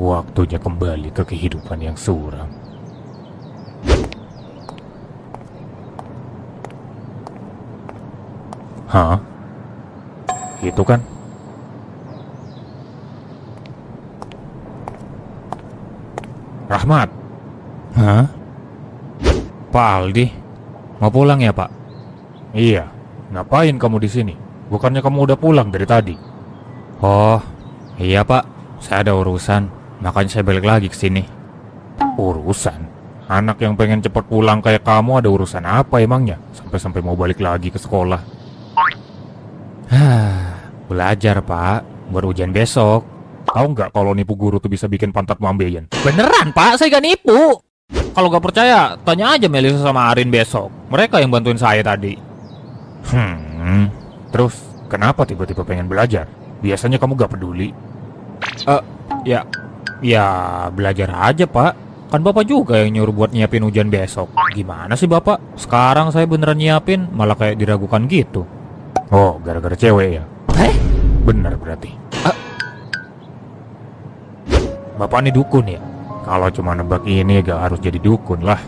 Waktunya kembali ke kehidupan yang suram. Hah? Itu kan? Rahmat? Hah? Pak Aldi? Mau pulang ya, Pak? Iya. Ngapain kamu di sini? Bukannya kamu udah pulang dari tadi? Oh, iya, Pak. Saya ada urusan, makanya saya balik lagi ke sini. Urusan? Anak yang pengen cepat pulang kayak kamu ada urusan apa emangnya? Sampai-sampai mau balik lagi ke sekolah. Belajar, Pak. Buat ujian besok. Tahu nggak kalau nipu guru tuh bisa bikin pantat ambeien? Beneran Pak, saya gak nipu. Kalau gak percaya, tanya aja Melisa sama Arin besok. Mereka yang bantuin saya tadi. Terus kenapa tiba-tiba pengen belajar? Biasanya kamu gak peduli. Ya, ya belajar aja Pak. Kan Bapak juga yang nyuruh buat nyiapin ujian besok. Gimana sih Bapak? Sekarang saya beneran nyiapin, malah kayak diragukan gitu. Oh, gara-gara cewek ya? Bener berarti. Bapak nih dukun ya? Kalau cuma nebak ini gak harus jadi dukun lah.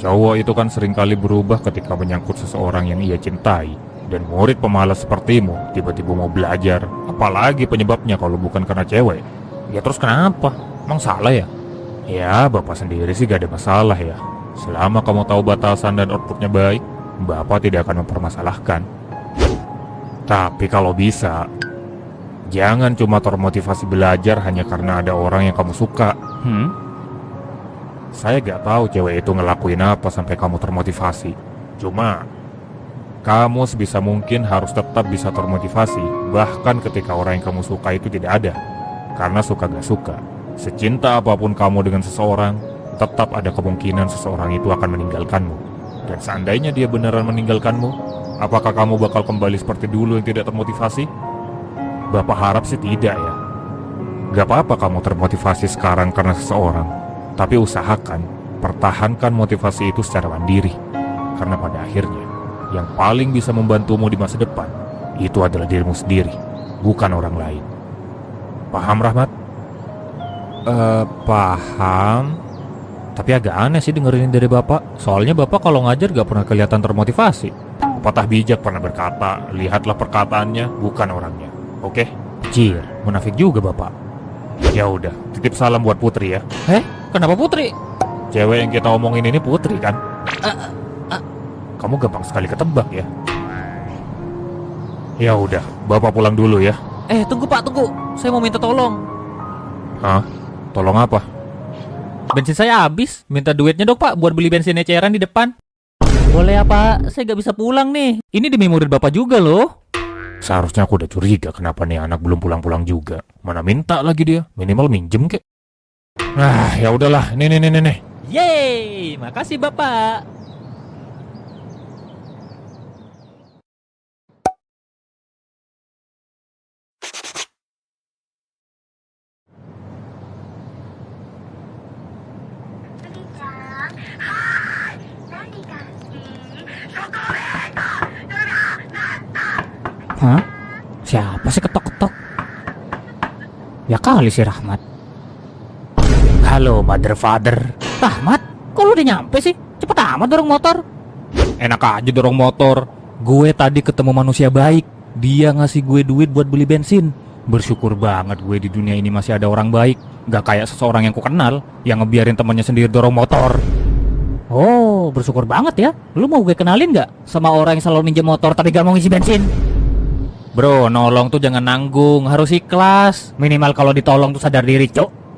Cowok itu kan seringkali berubah ketika menyangkut seseorang yang ia cintai. Dan murid pemalas sepertimu tiba-tiba mau belajar. Apalagi penyebabnya kalau bukan karena cewek. Ya terus kenapa? Emang salah ya? Ya, Bapak sendiri sih gak ada masalah ya. Selama kamu tahu batasan dan outputnya baik, Bapak tidak akan mempermasalahkan. Tapi kalau bisa, jangan cuma termotivasi belajar hanya karena ada orang yang kamu suka. Saya gak tahu cewek itu ngelakuin apa sampai kamu termotivasi. Cuma, kamu sebisa mungkin harus tetap bisa termotivasi, bahkan ketika orang yang kamu suka itu tidak ada. Karena suka gak suka, secinta apapun kamu dengan seseorang, tetap ada kemungkinan seseorang itu akan meninggalkanmu. Dan seandainya dia beneran meninggalkanmu, apakah kamu bakal kembali seperti dulu yang tidak termotivasi? Bapak harap sih tidak ya. Gak apa-apa kamu termotivasi sekarang karena seseorang, tapi usahakan pertahankan motivasi itu secara mandiri. Karena pada akhirnya, yang paling bisa membantumu di masa depan, itu adalah dirimu sendiri, bukan orang lain. Paham, Rahmat? Paham. Tapi agak aneh sih dengerin dari Bapak. Soalnya Bapak kalau ngajar gak pernah kelihatan termotivasi. Pepatah bijak pernah berkata, lihatlah perkataannya, bukan orangnya. Oke? Jir, munafik juga Bapak. Ya udah, titip salam buat Putri ya. Kenapa Putri? Cewek yang kita omongin ini Putri kan? Kamu gampang sekali ketebak ya. Ya udah, Bapak pulang dulu ya. Tunggu Pak, tunggu. Saya mau minta tolong. Hah? Tolong apa? Bensin saya habis. Minta duitnya dong Pak buat beli bensin eceran di depan. Boleh ya Pak? Saya gak bisa pulang nih. Ini demi murid Bapak juga loh. Seharusnya aku udah curiga kenapa nih anak belum pulang-pulang juga. Mana minta lagi dia, minimal minjem kek. Ya udahlah, nih. Yeay, makasih Bapak. Hah? Siapa sih ketok-ketok? Ya kali si Rahmat. Halo, mother father. Rahmat, kok lu udah nyampe sih? Cepet amat dorong motor. Enak aja dorong motor. Gue tadi ketemu manusia baik. Dia ngasih gue duit buat beli bensin. Bersyukur banget gue di dunia ini masih ada orang baik. Gak kayak seseorang yang ku kenal yang ngebiarin temannya sendiri dorong motor. Oh, bersyukur banget ya. Lu mau gue kenalin gak sama orang yang selalu minjem motor tapi gak mau ngisi bensin? Bro, nolong tuh jangan nanggung, harus ikhlas. Minimal kalau ditolong tuh sadar diri, cok.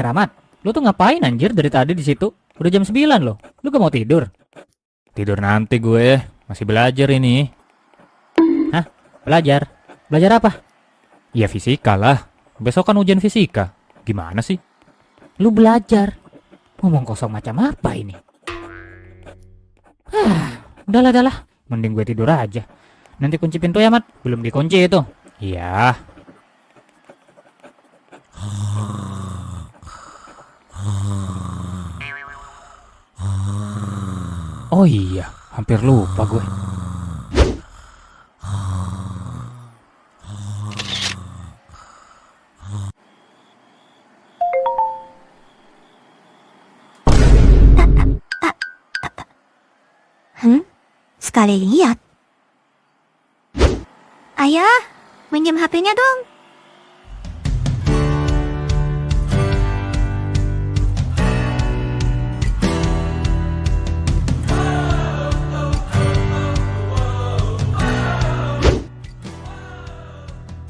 Rahmat, lu tuh ngapain anjir dari tadi di situ? Udah jam 9 loh. Lu gak mau tidur? Tidur nanti gue, masih belajar ini. Hah? Belajar? Belajar apa? Ya fisika lah. Besok kan ujian fisika. Gimana sih? Lu belajar? Ngomong kosong macam apa ini? Udahlah. Mending gue tidur aja. Nanti kunci pintu ya, Mat. Belum dikunci itu. Iya. Oh iya, hampir lupa gue. Sekali lihat. Ayah, minjem HP-nya dong.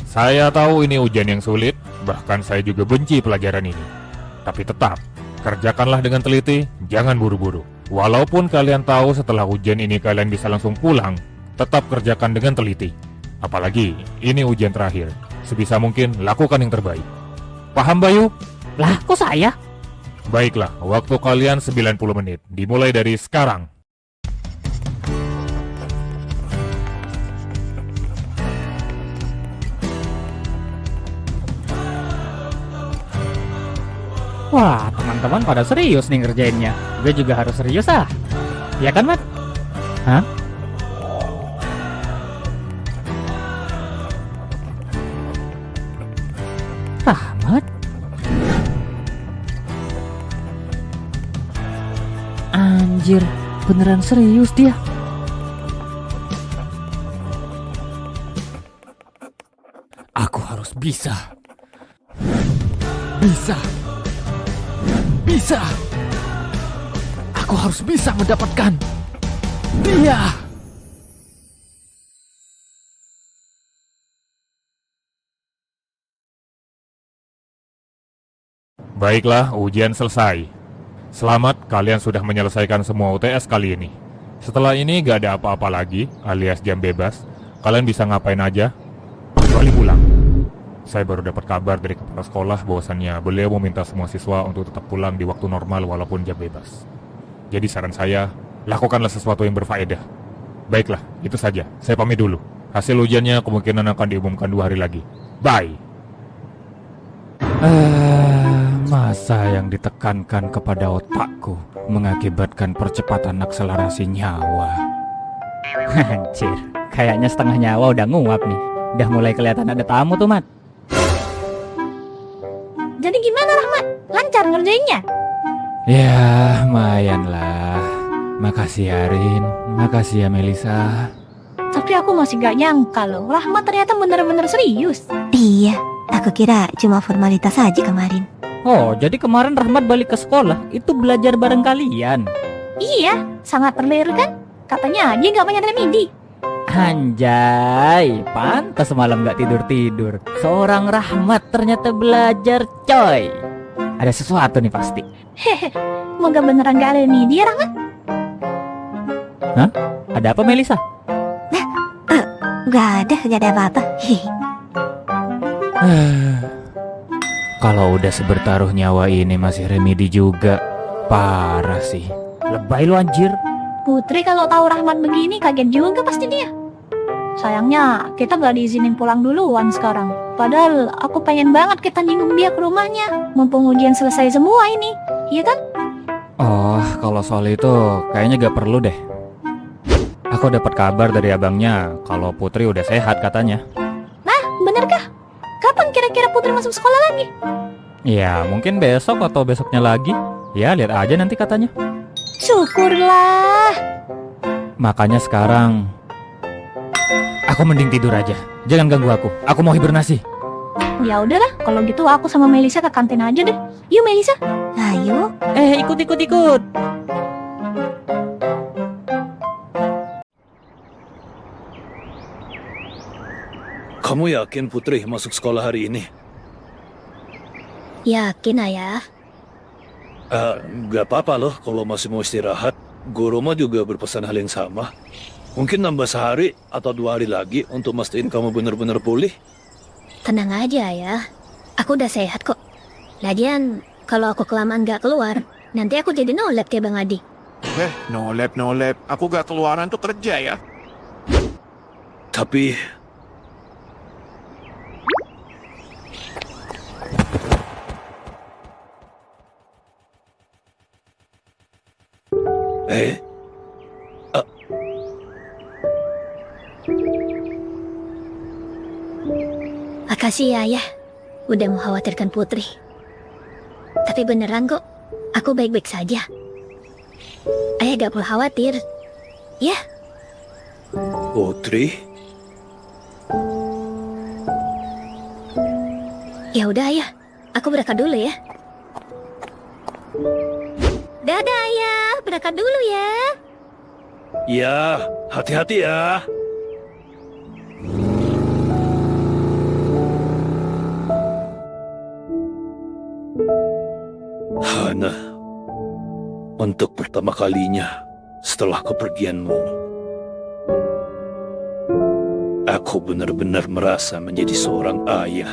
Saya tahu ini ujian yang sulit, bahkan saya juga benci pelajaran ini. Tapi tetap, kerjakanlah dengan teliti, jangan buru-buru. Walaupun kalian tahu setelah ujian ini kalian bisa langsung pulang, tetap kerjakan dengan teliti. Apalagi, ini ujian terakhir. Sebisa mungkin, lakukan yang terbaik. Paham, Bayu? Lah, kok saya? Baiklah, waktu kalian 90 menit. Dimulai dari sekarang. Wah, teman-teman pada serius nih ngerjainnya. Gue juga harus serius ah. Ya kan, Mat? Hah? Rahmat? Anjir, beneran serius dia. Aku harus bisa. Bisa. Aku harus bisa mendapatkan dia. Baiklah, ujian selesai. Selamat, kalian sudah menyelesaikan semua UTS kali ini. Setelah ini gak ada apa-apa lagi, alias jam bebas. Kalian bisa ngapain aja, kecuali pulang. Saya baru dapat kabar dari kepala sekolah bahwasannya beliau meminta semua siswa untuk tetap pulang di waktu normal walaupun jam bebas. Jadi saran saya, lakukanlah sesuatu yang berfaedah. Baiklah, itu saja. Saya pamit dulu. Hasil ujiannya kemungkinan akan diumumkan 2 hari lagi. Bye! Masa yang ditekankan kepada otakku mengakibatkan percepatan akselerasi nyawa. Anjir, kayaknya setengah nyawa udah nguap nih. Udah mulai kelihatan ada tamu tuh, Mat. Jadi gimana, Rahmat? Lancar ngerjainnya? Ya, lumayan lah. Makasih Arin, makasih ya Melisa. Tapi aku masih gak nyangka loh, Rahmat ternyata bener-bener serius. Iya, aku kira cuma formalitas aja kemarin. Oh, jadi kemarin Rahmat balik ke sekolah, itu belajar bareng kalian? Iya, sangat terliru kan? Katanya aja gak punya remedi. Anjay, pantas semalam gak tidur-tidur. Seorang Rahmat ternyata belajar, coy. Ada sesuatu nih pasti. Hehe, semoga beneran gak ada remedi ya, Rahmat? Hah? Ada apa, Melisa? Gak ada apa-apa. Kalau udah sebertaruh nyawa ini masih remedi juga, parah sih. Lebay lu anjir. Putri kalau tahu Rahmat begini kaget juga pasti dia. Sayangnya kita gak diizinin pulang duluan sekarang. Padahal aku pengen banget kita nyinggung dia ke rumahnya. Mumpung ujian selesai semua ini, iya kan? Oh, kalau soal itu kayaknya gak perlu deh. Aku dapat kabar dari abangnya kalau Putri udah sehat katanya. Nah, benerkah? Kapan kira-kira Putri masuk sekolah lagi? Ya, mungkin besok atau besoknya lagi. Ya, lihat aja nanti katanya. Syukurlah. Makanya sekarang aku mending tidur aja. Jangan ganggu aku. Aku mau hibernasi. Ya udahlah, kalau gitu aku sama Melisa ke kantin aja deh. Yuk Melisa. Ayo. Ikut. Kamu yakin Putri masuk sekolah hari ini? Yakin ayah? Gak apa-apa loh kalau masih mau istirahat. Guru mah juga berpesan hal yang sama. Mungkin nambah sehari atau 2 hari lagi untuk mastiin kamu benar-benar pulih. Tenang aja ayah. Aku udah sehat kok. Lagian, kalau aku kelamaan gak keluar, nanti aku jadi no lab kayak Bang Adi. No lab. Aku gak keluaran tuh kerja ya. Tapi Eh? Makasih ya, Ayah. Udah mengkhawatirkan Putri. Tapi beneran kok, aku baik-baik saja. Ayah gak perlu khawatir. Ya, Putri? ya udah Ayah. Aku berangkat dulu ya. Dadah Ayah, berangkat dulu ya. Ya, hati-hati ya. Hana, untuk pertama kalinya setelah kepergianmu, aku benar-benar merasa menjadi seorang ayah.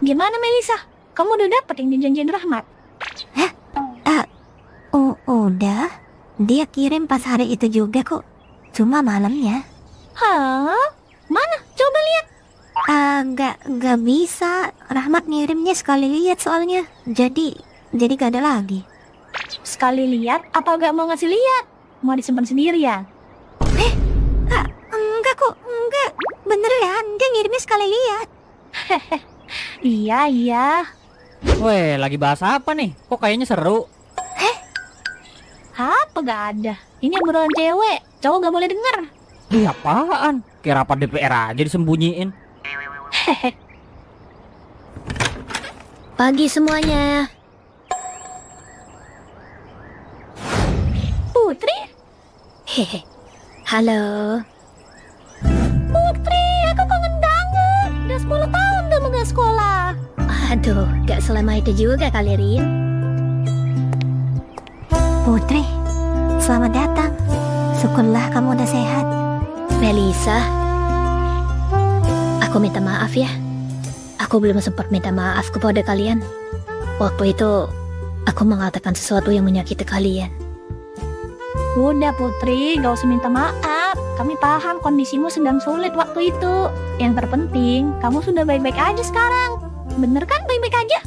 Gimana Melisa? Kamu udah dapet yang dijanjiin Rahmat? Udah. Dia kirim pas hari itu juga kok. Cuma malamnya. Hah? Mana? Coba lihat. Nggak bisa. Rahmat ngirimnya sekali lihat soalnya. Jadi gak ada lagi. Sekali lihat apa gak mau ngasih lihat? Mau disimpan sendiri ya? Enggak kok, enggak. Beneran, dia ngirimnya sekali lihat. Iya. Weh, lagi bahas apa nih? Kok kayaknya seru? Apa gak ada? Ini obrolan cewek. Cowok gak boleh denger. Ih, apaan? Kayak rapat DPR aja disembunyiin. Pagi semuanya. Putri? Hehe. Halo. Putri, aku kangen banget. Udah 10 tahun kamu gak sekolah. Aduh, gak selama itu juga kali Rin. Putri, selamat datang. Syukurlah kamu udah sehat. Melisa, aku minta maaf ya. Aku belum sempat minta maaf kepada kalian. Waktu itu, aku mengatakan sesuatu yang menyakiti kalian. Udah Putri, gak usah minta maaf. Kami paham kondisimu sedang sulit waktu itu. Yang terpenting, kamu sudah baik-baik aja sekarang. Bener kan baik-baik aja?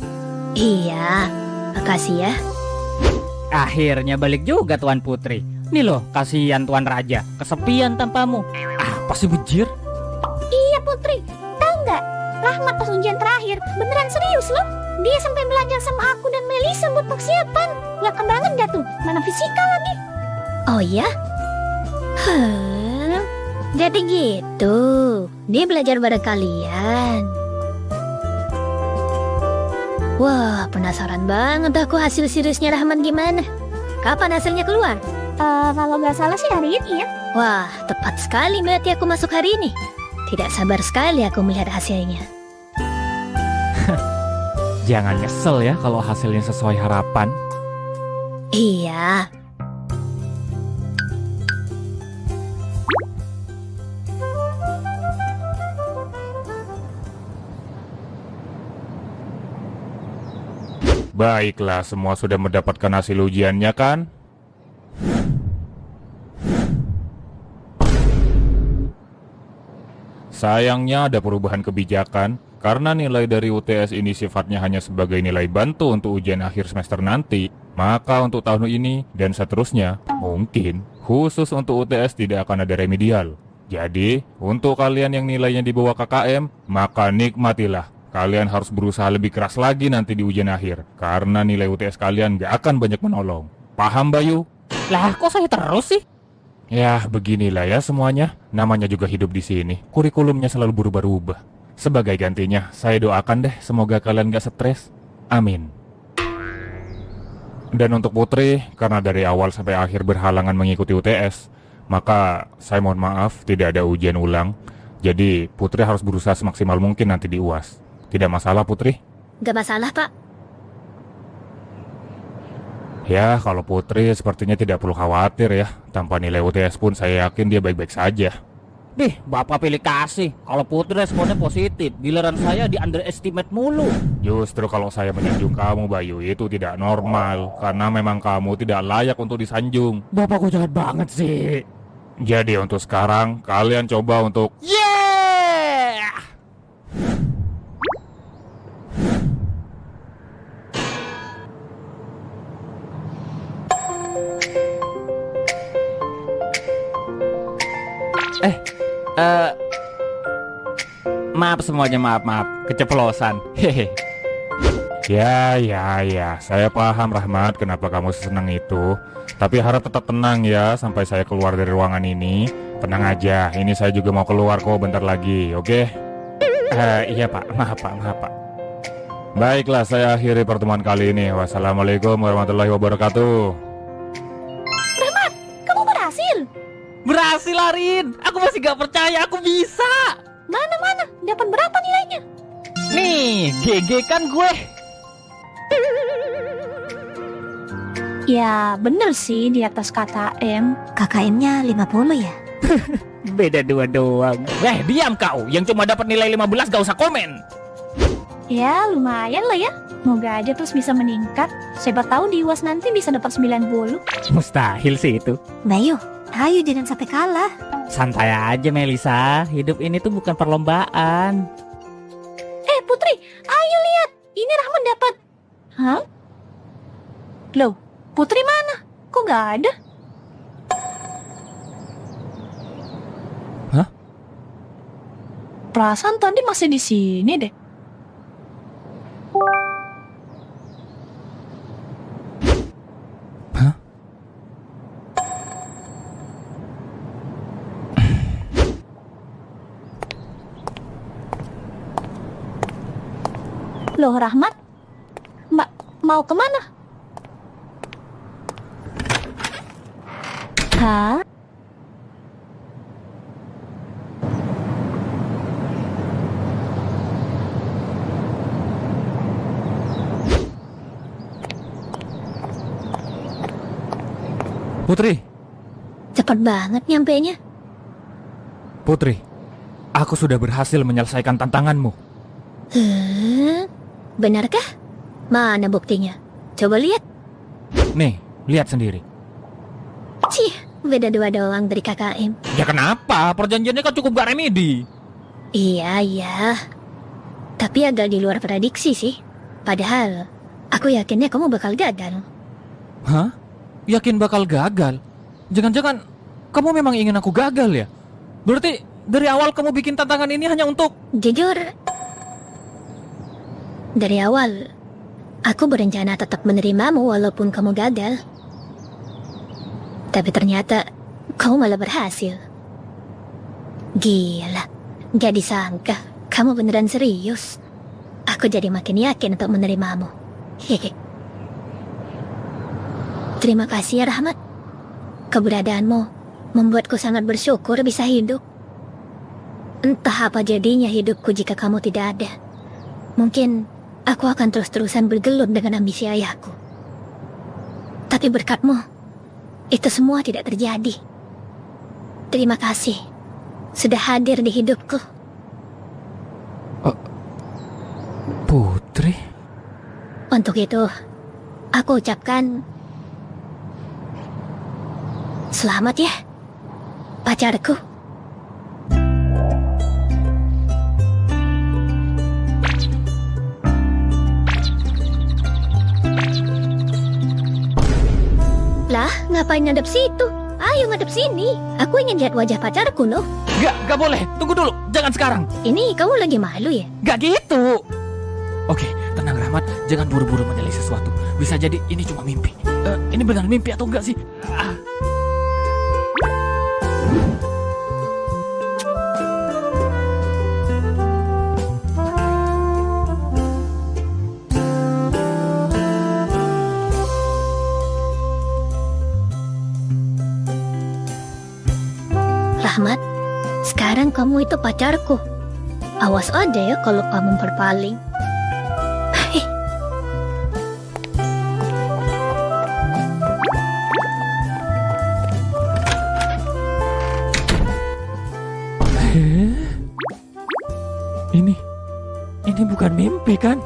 Iya, makasih ya. Akhirnya balik juga Tuan Putri. Nih loh, kasihan Tuan Raja, kesepian tanpamu. Apa sih bejir? Iya Putri, tahu nggak? Rahmat pas ujian terakhir, beneran serius loh. Dia sampai belajar sama aku dan Melisa buat persiapan. Gak banget gak tuh? Mana fisika lagi? Oh ya? Jadi gitu. Dia belajar bareng kalian. Wah, penasaran banget aku hasil seriusnya Rahman gimana. Kapan hasilnya keluar? Kalau nggak salah sih hari ini ya. Wah, tepat sekali berarti aku masuk hari ini. Tidak sabar sekali aku melihat hasilnya. Jangan nyesel ya kalau hasilnya sesuai harapan. Iya. Baiklah, semua sudah mendapatkan hasil ujiannya kan? Sayangnya ada perubahan kebijakan, karena nilai dari UTS ini sifatnya hanya sebagai nilai bantu untuk ujian akhir semester nanti. Maka untuk tahun ini dan seterusnya, mungkin khusus untuk UTS tidak akan ada remedial. Jadi, untuk kalian yang nilainya di bawah KKM, maka nikmatilah. Kalian harus berusaha lebih keras lagi nanti di ujian akhir, karena nilai UTS kalian gak akan banyak menolong. Paham Bayu? Lah, kok saya terus sih? Ya, beginilah ya semuanya. Namanya juga hidup di sini. Kurikulumnya selalu berubah-ubah. Sebagai gantinya, saya doakan deh semoga kalian gak stres. Amin. Dan untuk Putri, karena dari awal sampai akhir berhalangan mengikuti UTS, maka saya mohon maaf tidak ada ujian ulang. Jadi Putri harus berusaha semaksimal mungkin nanti di UAS. Tidak masalah Putri? Gak masalah, Pak. Ya, kalau Putri sepertinya tidak perlu khawatir ya. Tanpa nilai UTS pun saya yakin dia baik-baik saja. Dih, bapak pilih kasih. Kalau Putri responnya positif, giliran saya di underestimate mulu. Justru kalau saya menyanjung kamu, Bayu, itu tidak normal. Karena memang kamu tidak layak untuk disanjung. Bapak kok jahat banget sih. Jadi untuk sekarang, kalian coba untuk... Yeah! Maaf semuanya, maaf, keceplosan. Hehe. Ya, saya paham Rahmat kenapa kamu senang itu. Tapi harap tetap tenang ya sampai saya keluar dari ruangan ini. Tenang aja, ini saya juga mau keluar kok bentar lagi, oke? Iya Pak, maaf Pak. Baiklah, saya akhiri pertemuan kali ini. Wassalamualaikum warahmatullahi wabarakatuh. Kamu berhasil. Berhasil, Arin. Aku masih gak percaya aku bisa. Mana? Dapat berapa nilainya? Nih, GG kan gue. Ya, bener sih di atas kata M. KKM-nya 50 ya? Beda 2 doang. Diam kau. Yang cuma dapat nilai 15 gak usah komen. Ya, lumayan lah ya. Moga aja terus bisa meningkat. Siapa tahu di UAS nanti bisa dapat 90. Mustahil sih itu. Bayu, ayo jangan sampai kalah. Santai aja Melisa. Hidup ini tuh bukan perlombaan. Putri, ayo lihat. Ini Rahman dapat. Hah? Loh, Putri mana? Kok gak ada? Hah? Perasaan tadi masih di sini deh. Hah? Loh, Rahmat? Mau kemana? Hah? Putri, Cepat banget nyampenya. Putri, aku sudah berhasil menyelesaikan tantanganmu. Benarkah? Mana buktinya? Coba lihat. Nih, lihat sendiri. Cih, beda 2 doang dari KKM. Ya kenapa? Perjanjiannya kan cukup gak remedi. Iya. Tapi agak di luar prediksi sih. Padahal, aku yakinnya kamu bakal gagal. Hah? Yakin bakal gagal? Jangan-jangan kamu memang ingin aku gagal ya? Berarti dari awal kamu bikin tantangan ini hanya untuk... Jujur, dari awal, aku berencana tetap menerimamu walaupun kamu gagal. Tapi ternyata, kamu malah berhasil. Gila, gak disangka, kamu beneran serius. Aku jadi makin yakin untuk menerimamu. Hehe. Terima kasih ya Rahmat. Keberadaanmu membuatku sangat bersyukur bisa hidup. Entah apa jadinya hidupku jika kamu tidak ada. Mungkin aku akan terus-terusan bergelut dengan ambisi ayahku. Tapi berkatmu, itu semua tidak terjadi. Terima kasih sudah hadir di hidupku. Putri? Untuk itu, aku ucapkan selamat ya, pacarku. Lah, ngapain ngadep situ? Ayo ngadep sini. Aku ingin lihat wajah pacarku loh. Gak boleh. Tunggu dulu. Jangan sekarang. Ini kamu lagi malu ya? Gak gitu. Oke, tenang Rahmat. Jangan buru-buru menilai sesuatu. Bisa jadi ini cuma mimpi. Ini benar mimpi atau enggak sih? Rahmat, sekarang kamu itu pacarku. Awas aja ya kalau kamu berpaling. Ini bukan mimpi kan?